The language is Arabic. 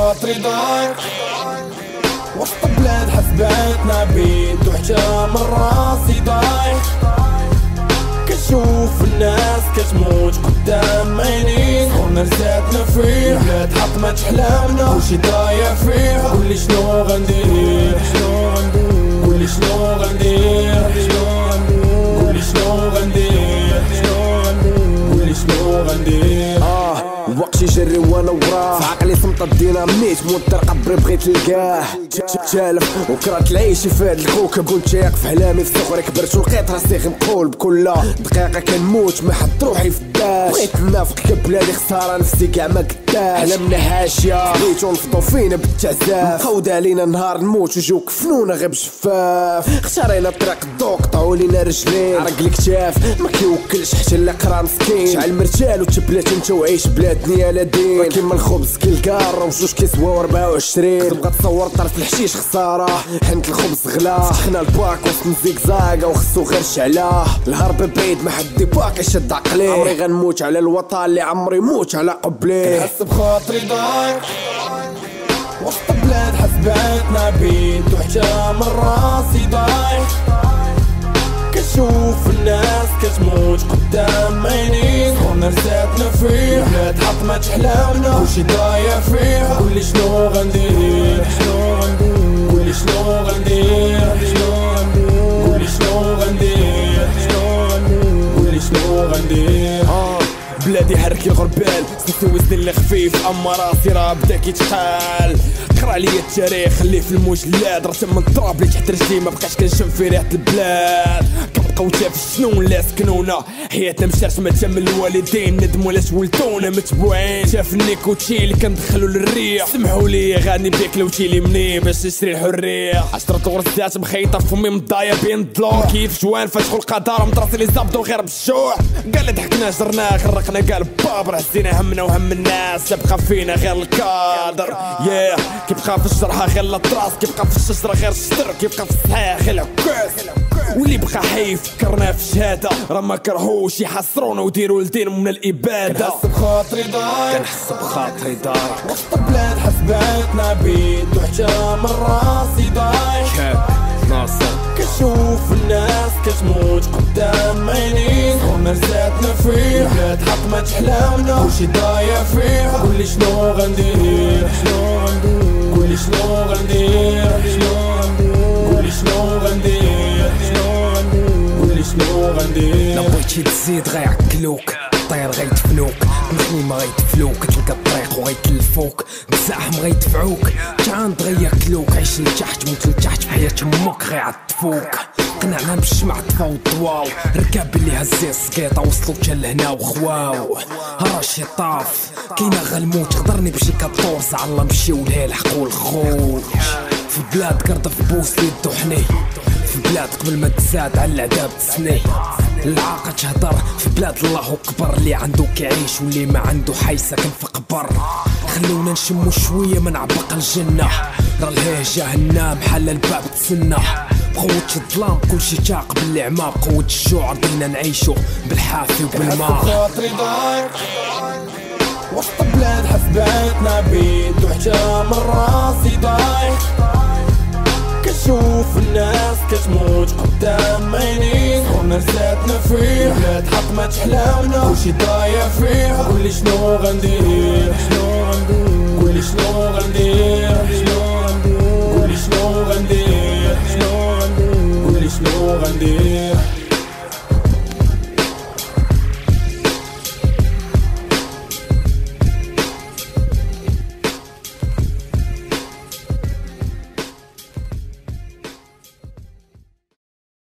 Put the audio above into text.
بخاطري ضايق وسط بلاد حسباتنا بيد وحتى من راسي ضايق. كنشوف الناس كتموت قدام عيني صغرنا رزقنا فيه بلاد حطمت احلامنا كلشي ضايع فيه. قولي شنو غندير قولي شنو غندير قولي شنو غندير قولي شنو غندير. الوقت يجري وانا وراه في عقلي صمت الديناميت موتر قبري بغيت نلقاه تالف وكرهت العيش في هاد الكوكب كنت ياق في حلامي في صغري كبرت ولقيت راسي غنقول بكل دقيقة كنموت ما حط روحي في الداش. بغيت نافق كبلادي خسارة نفسي كاع ما قداش حلمنا حاشية بغيتو نفضو فينا بالتعزاف مقود علينا نهار نموت وجو كفنونا غير بشفاف. اختارينا طريق الضوء قطعو لينا رجلين عرق الكتاف ما كيوكلش حتى اللي قرا مسكين شعل مرجال وتبلات انت وعيش بلاد نيالا دين كيما الخبز كالكار وجوج كيسواو 24. تبغى تصور طرف الحشيش خسارة حنت الخبز غلا سخنا الباك وسط الزيكزاكا وخصو غير شعلاه. الهرب بعيد ما حد باقي شد عقلي عمري غنموت على الوطن اللي عمري موت على قبلي. كنحس بخاطري ضايق وسط بلاد حسباتنا بيد وحتى من راسي ضايق. كنشوف الناس كتموت قدام عيني صغرنا رزقنا فيه بلاد حطمت احلامنا كلشي ضايع فيه. قولي شنو غندير قولي شنو غندير قولي شنو غندير قولي شنو غندير. بلادي حركي الغربال سلسي وزني اللي خفيف اما راسي راه بدا كيتقال. قرا عليا التاريخ اللي في المجلاد رسم من التراب اللي تحت رجلي ما بقاش كنشم في ريحة البلاد. كنبقاو تا في السنون لا سكنونا حياتنا مشرسمة تم الوالدين ندموا لا سولتونا متبوعين شاف النيكوتشي اللي كندخلو للريح. سمحوا لي غادي بياكلو تيلي مني باش نشري الحرية. 10 غرزات مخيطة فمي مضايا بين الضلوع كيف جوان فاتحو القدر مدرسي اللي زابطو غير بالجوع. قال لي ضحكنا جرنا غرقنا قال بابر هزينا همنا وهم الناس بقى فينا غير الكادر. كيبقى في الجرحى غير الطراس كيبقى في الشجرة غير الشجر كيبقى في الصحيح غير العكاز. واللي بقى حي فكرنا في شهادة راه ما كرهوش يحصرونا وديروا لدين من الإبادة. كنحس بخاطري ضايق كنحس بخاطري ضايق وسط بلاد حسباتنا بيد وحتى من راسي ضايق. ناصر كنشوف الناس كتموت قدام عيني صغرنا رزقنا فيه بلاد حطمت احلامنا كلشي ضايع فيه. قولي شنو غندير قولي شنو غندير قولي شنو غندير قولي شنو غندير. لا بغيتي تزيد غيعكلوك الطير غيدفنوك الخيمة غيدفلوك تلقى الطريق وغيتلفوك بزاحم غيدفعوك تعاند غياكلوك عيش لتحت موت لتحت في حياة امك غيعطفوك. قنعنا بالشمع طفاو الضواو ركاب اللي هزي السقيطة وصلو تا لهنا وخواو. راشي طاف كاينة غالموت غدرني بشي كطورس على نمشيو لها الحقو الخوت. في بلاد قردف بوسي الدحني في بلاد قبل ما تزاد على العذاب تسني. العاقة تهدر في بلاد الله أكبر اللي عنده كيعيش واللي ما عنده حي ساكن في قبر. خلونا نشمو شوية من عبق الجنة راه الهيجة هنا محل الباب تسنى. بقوة الظلام كلشي تاق بالعمى بقوة الجوع رضينا نعيشو بالحافي وبالماء. خاطري ضايق وسط بلاد حسباتنا بيد وحتى من راسي ضايق. كنشوف الناس كتموت قدام عيني صغرنا رزقنا فيه بلاد حطمت احلامنا كلشي ضايع فيه. قولي شنو غندير قولي شنو غندير قولي شنو غندير قولي شنو غندير.